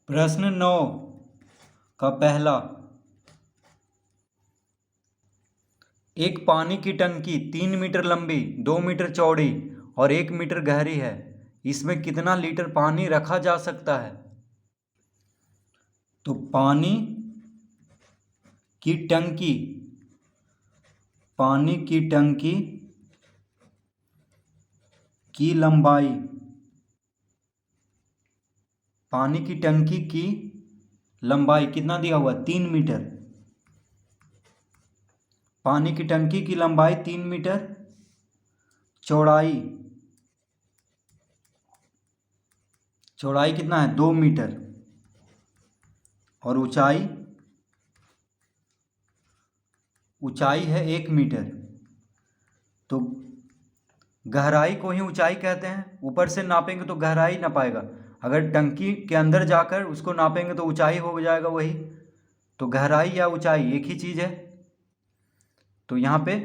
प्रश्न 9 का पहला। एक पानी की टंकी 3 मीटर लंबी, 2 मीटर चौड़ी और 1 मीटर गहरी है। इसमें कितना लीटर पानी रखा जा सकता है? तो पानी की टंकी की लंबाई, पानी की टंकी की लंबाई कितना दिया हुआ? 3 मीटर। पानी की टंकी की लंबाई 3 मीटर, चौड़ाई कितना है? 2 मीटर और ऊंचाई है 1 मीटर। तो गहराई को ही ऊंचाई कहते हैं। ऊपर से नापेंगे तो गहराई ना पाएगा, अगर टंकी के अंदर जाकर उसको नापेंगे तो ऊंचाई हो जाएगा वही। तो गहराई या ऊंचाई एक ही चीज़ है। तो यहाँ पे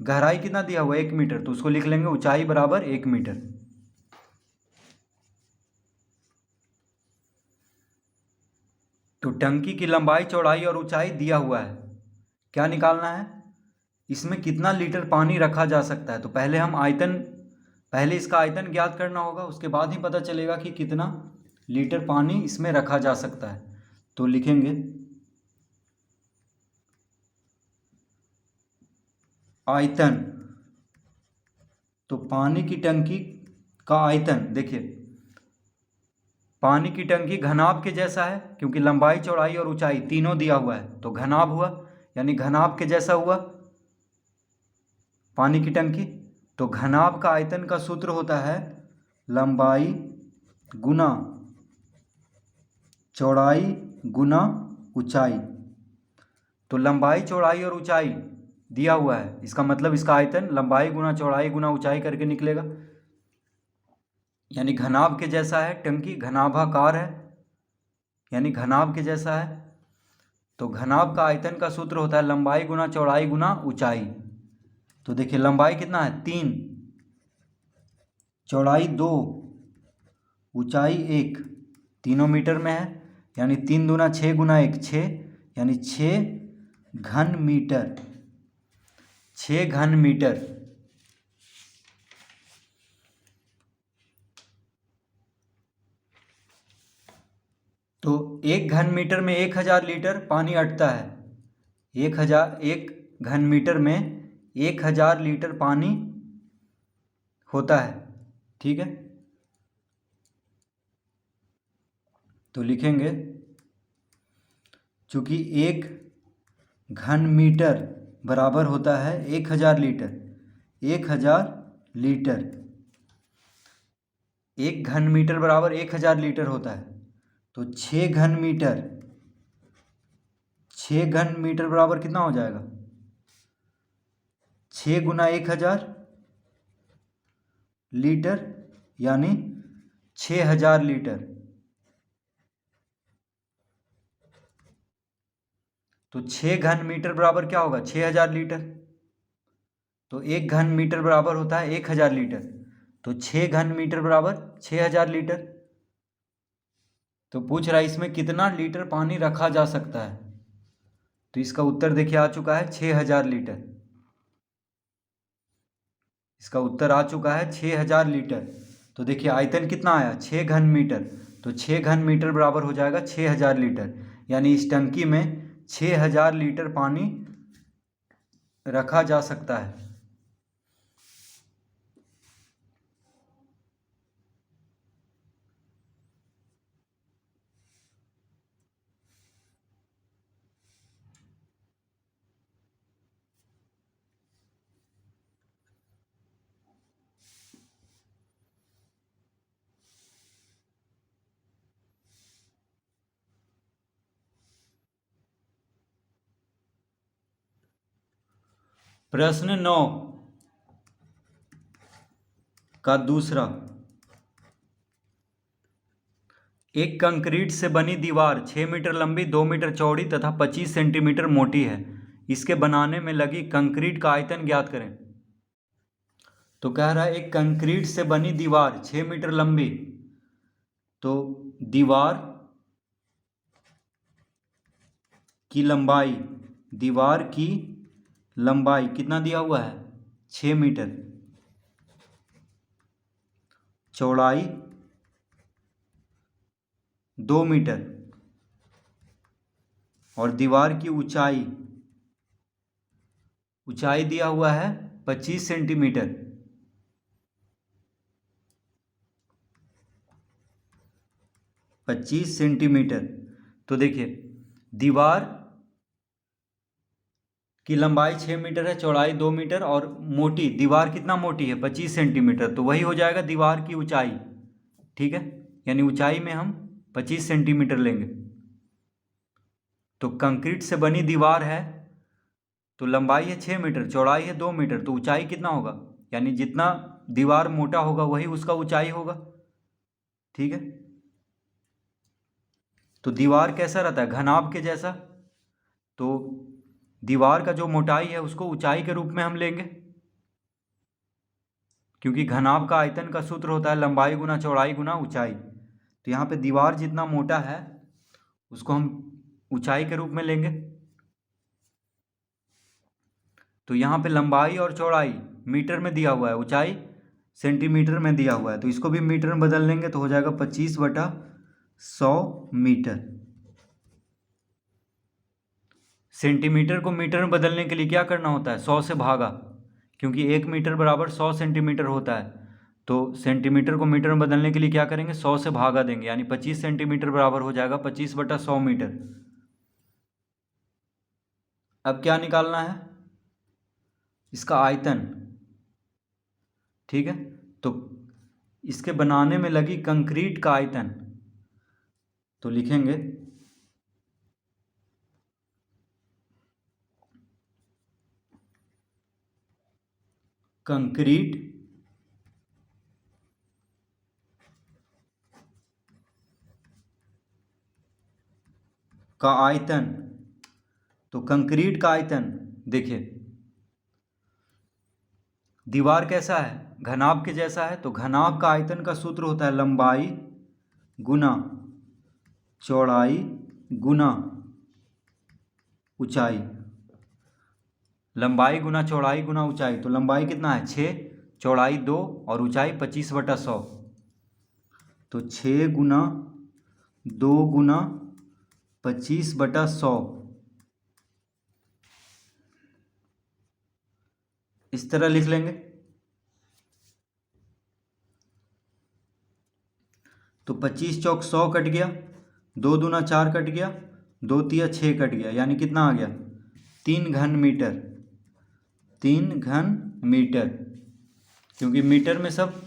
गहराई कितना दिया हुआ? 1 मीटर, तो उसको लिख लेंगे ऊंचाई बराबर 1 मीटर। तो टंकी की लंबाई, चौड़ाई और ऊंचाई दिया हुआ है। क्या निकालना है? इसमें कितना लीटर पानी रखा जा सकता है। तो पहले इसका आयतन ज्ञात करना होगा, उसके बाद ही पता चलेगा कि कितना लीटर पानी इसमें रखा जा सकता है। तो लिखेंगे आयतन। तो पानी की टंकी का आयतन, देखिए पानी की टंकी घनाभ के जैसा है, क्योंकि लंबाई, चौड़ाई और ऊंचाई तीनों दिया हुआ है, तो घनाभ हुआ, यानी घनाभ के जैसा हुआ पानी की टंकी। तो घनाभ का आयतन का सूत्र होता है लंबाई गुना चौड़ाई गुना ऊंचाई। तो लंबाई, चौड़ाई और ऊंचाई दिया हुआ है, इसका मतलब इसका आयतन लंबाई गुना चौड़ाई गुना ऊंचाई करके निकलेगा। यानी घनाभ के जैसा है, टंकी घनाभाकार है, यानी घनाभ के जैसा है। तो घनाभ का आयतन का सूत्र होता है लंबाई गुना चौड़ाई गुना ऊंचाई। तो देखिए लंबाई कितना है? 3, चौड़ाई 2, ऊंचाई 1, तीनों मीटर में है, यानी 3 दूना 6 गुना 1 6, यानी 6 घन मीटर। 6 घन मीटर। तो 1 घन मीटर में 1000 लीटर पानी अटता है। 1 घन मीटर में 1000 लीटर पानी होता है। ठीक है, तो लिखेंगे चूंकि 1 घन मीटर बराबर होता है 1000 लीटर। 1000 लीटर, 1 घन मीटर बराबर 1000 लीटर होता है। तो 6 घन मीटर, 6 घन मीटर बराबर कितना हो जाएगा? 6 गुना 1000 लीटर, यानी 6000 लीटर। तो 6 घन मीटर बराबर क्या होगा? 6000 लीटर। तो 1 घन मीटर बराबर होता है 1000 लीटर, तो 6 घन मीटर बराबर 6000 लीटर। तो पूछ रहा है इसमें कितना लीटर पानी रखा जा सकता है। तो इसका उत्तर देखिए आ चुका है 6000 लीटर। इसका उत्तर आ चुका है 6000 लीटर। तो देखिए आयतन कितना आया? 6 घन मीटर। तो 6 घन मीटर बराबर हो जाएगा 6000 लीटर, यानी इस टंकी में 6000 लीटर पानी रखा जा सकता है। प्रश्न 9 का दूसरा। एक कंक्रीट से बनी दीवार 6 मीटर लंबी, 2 मीटर चौड़ी तथा 25 सेंटीमीटर मोटी है। इसके बनाने में लगी कंक्रीट का आयतन ज्ञात करें। तो कह रहा है एक कंक्रीट से बनी दीवार 6 मीटर लंबी, तो दीवार की लंबाई, दीवार की लंबाई कितना दिया हुआ है 6 मीटर, चौड़ाई 2 मीटर और दीवार की ऊंचाई दिया हुआ है 25 सेंटीमीटर। 25 सेंटीमीटर। तो देखिए दीवार की लंबाई 6 मीटर है, चौड़ाई 2 मीटर और मोटी, दीवार कितना मोटी है 25 सेंटीमीटर, तो वही हो जाएगा दीवार की ऊंचाई। ठीक है, यानी ऊंचाई में हम 25 सेंटीमीटर लेंगे। तो कंक्रीट से बनी दीवार है तो लंबाई है 6 मीटर, चौड़ाई है 2 मीटर, तो ऊंचाई कितना होगा, यानी जितना दीवार मोटा होगा वही उसका ऊंचाई होगा। ठीक है, तो दीवार कैसा रहता है घनाभ के जैसा, तो दीवार का जो मोटाई है उसको ऊंचाई के रूप में हम लेंगे, क्योंकि घनाभ का आयतन का सूत्र होता है लंबाई गुना चौड़ाई गुना ऊंचाई। तो यहाँ पे दीवार जितना मोटा है उसको हम ऊंचाई के रूप में लेंगे। तो यहाँ पे लंबाई और चौड़ाई मीटर में दिया हुआ है, ऊंचाई सेंटीमीटर में दिया हुआ है, तो इसको भी मीटर में बदल लेंगे तो हो जाएगा 25/100 मीटर। सेंटीमीटर को मीटर में बदलने के लिए क्या करना होता है 100 से भागा, क्योंकि 1 मीटर बराबर 100 सेंटीमीटर होता है। तो सेंटीमीटर को मीटर में बदलने के लिए क्या करेंगे 100 से भागा देंगे, यानी 25 सेंटीमीटर बराबर हो जाएगा 25/100 मीटर। अब क्या निकालना है इसका आयतन। ठीक है, तो इसके बनाने में लगी कंक्रीट का आयतन, तो लिखेंगे कंक्रीट का आयतन। तो कंक्रीट का आयतन देखिए दीवार कैसा है घनाभ के जैसा है, तो घनाभ का आयतन का सूत्र होता है लंबाई गुना चौड़ाई गुना ऊंचाई। लंबाई गुना चौड़ाई गुना ऊंचाई, तो लंबाई कितना है 6, चौड़ाई 2 और ऊंचाई 25/100, तो 6 गुना 2 गुना 25/100 इस तरह लिख लेंगे। तो 25 चौक 100 कट गया, 2 दूना 4 कट गया, 2 तिया 6 कट गया, यानी कितना आ गया 3 घन मीटर। 3 घन मीटर, क्योंकि मीटर में सब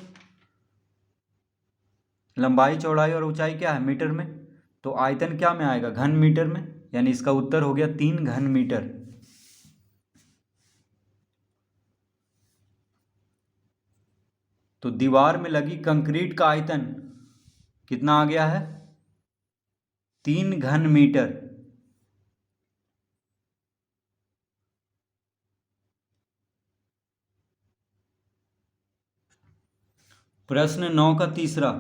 लंबाई चौड़ाई और ऊंचाई क्या है मीटर में, तो आयतन क्या में आएगा घन मीटर में, यानी इसका उत्तर हो गया 3 घन मीटर। तो दीवार में लगी कंक्रीट का आयतन कितना आ गया है 3 घन मीटर। प्रश्न 9 का तीसरा,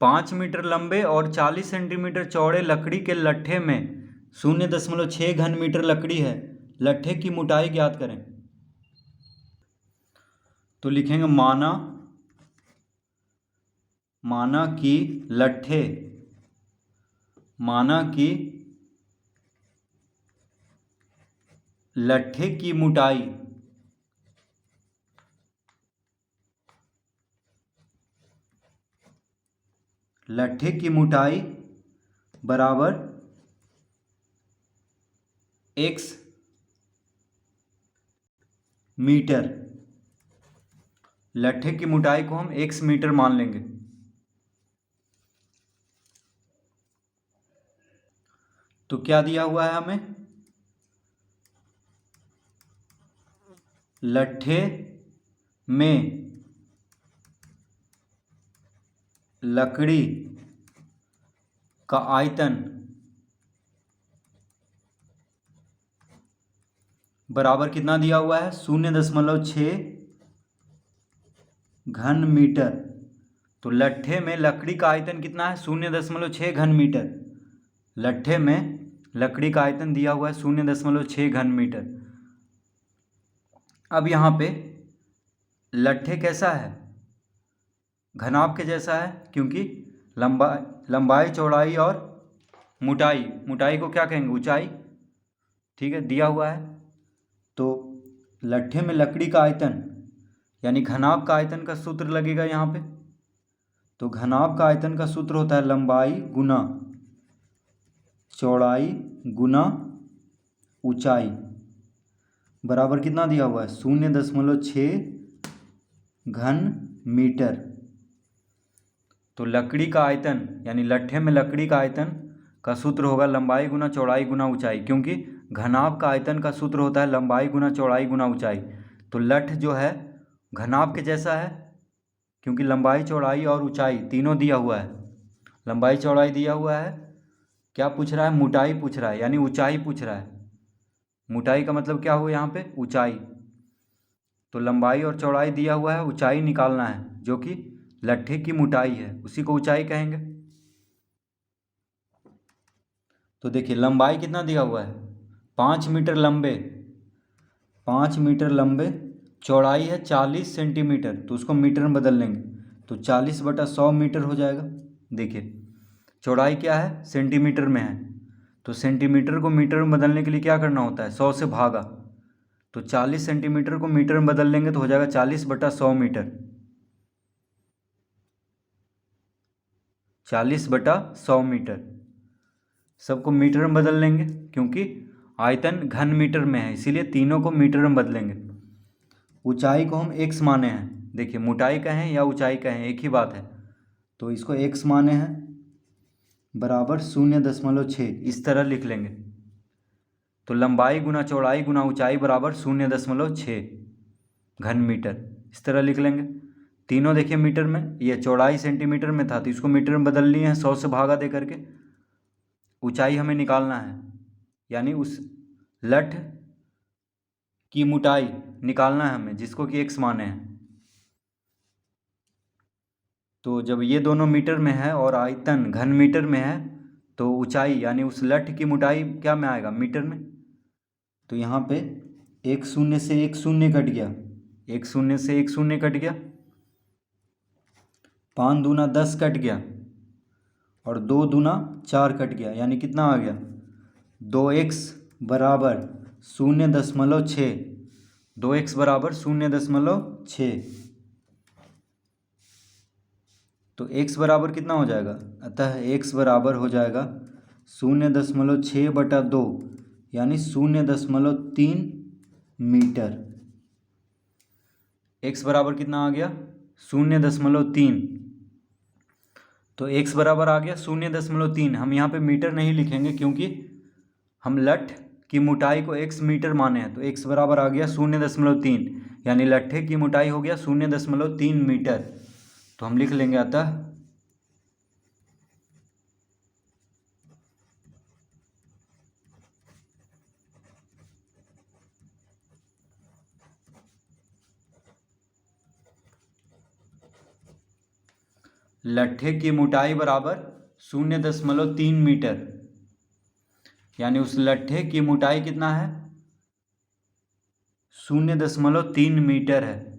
5 मीटर लंबे और 40 सेंटीमीटर चौड़े लकड़ी के लट्ठे में 0.6 घन मीटर लकड़ी है, लट्ठे की मोटाई ज्ञात करें। तो लिखेंगे माना कि लट्ठे की मोटाई बराबर x मीटर। लट्ठे की मोटाई को हम x मीटर मान लेंगे। तो क्या दिया हुआ है हमें लट्ठे में लकड़ी का आयतन बराबर कितना दिया हुआ है 0.6 घन मीटर। तो लट्ठे में लकड़ी का आयतन कितना है? 0.6 घन मीटर। लट्ठे में लकड़ी का आयतन दिया हुआ है 0.6 घन मीटर। अब यहाँ पे लट्ठे कैसा है? घनाभ के जैसा है, क्योंकि लंबाई चौड़ाई और मोटाई को क्या कहेंगे? ऊंचाई। ठीक है, दिया हुआ है। तो लट्ठे में लकड़ी का आयतन यानी घनाभ का आयतन का सूत्र लगेगा यहाँ पे। तो घनाभ का आयतन का सूत्र होता है लंबाई गुना चौड़ाई गुना ऊंचाई बराबर कितना दिया हुआ है? 0.6 घन मीटर। तो लकड़ी का आयतन यानी लट्ठे में लकड़ी का आयतन का सूत्र होगा लंबाई गुना चौड़ाई गुना ऊंचाई, क्योंकि घनाभ का आयतन का सूत्र होता है लंबाई गुना चौड़ाई गुना ऊंचाई। तो लट्ठ जो है घनाभ के जैसा है, क्योंकि लंबाई चौड़ाई और ऊंचाई तीनों दिया हुआ है। लंबाई चौड़ाई दिया हुआ है, क्या पूछ रहा है? मोटाई पूछ रहा है, यानी ऊंचाई पूछ रहा है। मोटाई का मतलब क्या हुआ यहाँ पे? ऊंचाई। तो लंबाई और चौड़ाई दिया हुआ है, ऊंचाई निकालना है, जो कि लट्ठे की मोटाई है, उसी को ऊंचाई कहेंगे। तो देखिए लंबाई कितना दिया हुआ है? 5 मीटर लंबे, 5 मीटर लंबे। चौड़ाई है 40 सेंटीमीटर, तो उसको मीटर में बदल लेंगे तो 40/100 मीटर हो जाएगा। देखिए चौड़ाई क्या है? सेंटीमीटर में है, तो सेंटीमीटर को मीटर में बदलने के लिए क्या करना होता है? 100 से भागा। तो 40 सेंटीमीटर को मीटर में बदल लेंगे तो हो जाएगा 40/100 मीटर। 40/100 मीटर। सबको मीटर में बदल लेंगे, क्योंकि आयतन घन मीटर में है, इसीलिए तीनों को मीटर में बदलेंगे। ऊंचाई को हम x माने हैं। देखिए मोटाई कहें या ऊंचाई कहें एक ही बात है, तो इसको x माने हैं बराबर 0.6, इस तरह लिख लेंगे। तो लंबाई गुना चौड़ाई गुना ऊंचाई बराबर 0.6 घन मीटर, इस तरह लिख लेंगे। तीनों देखिए मीटर में, ये चौड़ाई सेंटीमीटर में था तो इसको मीटर में बदल लिए हैं 100 से भागा दे करके। ऊंचाई हमें निकालना है, यानी उस लठ की मोटाई निकालना है हमें, जिसको कि x माने हैं। तो जब ये दोनों मीटर में है और आयतन घन मीटर में है, तो ऊंचाई यानी उस लठ की मोटाई क्या में आएगा? मीटर में। तो यहाँ पे 1 0 से 1 0 कट गया, 1 0 से 1 0 कट गया, 5 दूना 10 कट गया, और 2 दूना 4 कट गया, यानी कितना आ गया? 2x बराबर 0.6। 2x बराबर 0.6। तो x बराबर कितना हो जाएगा? अतः x बराबर हो जाएगा 0.6/2, यानी 0.3 मीटर। x बराबर कितना आ गया? 0.3। तो x बराबर आ गया 0.3। हम यहाँ पे मीटर नहीं लिखेंगे, क्योंकि हम लठ की मोटाई को x मीटर माने हैं। तो x बराबर आ गया 0.3, यानी लट्ठे की मोटाई हो गया 0.3 मीटर। तो हम लिख लेंगे अतः लट्ठे की मोटाई बराबर 0.3 मीटर, यानी उस लट्ठे की मोटाई कितना है? 0.3 मीटर है।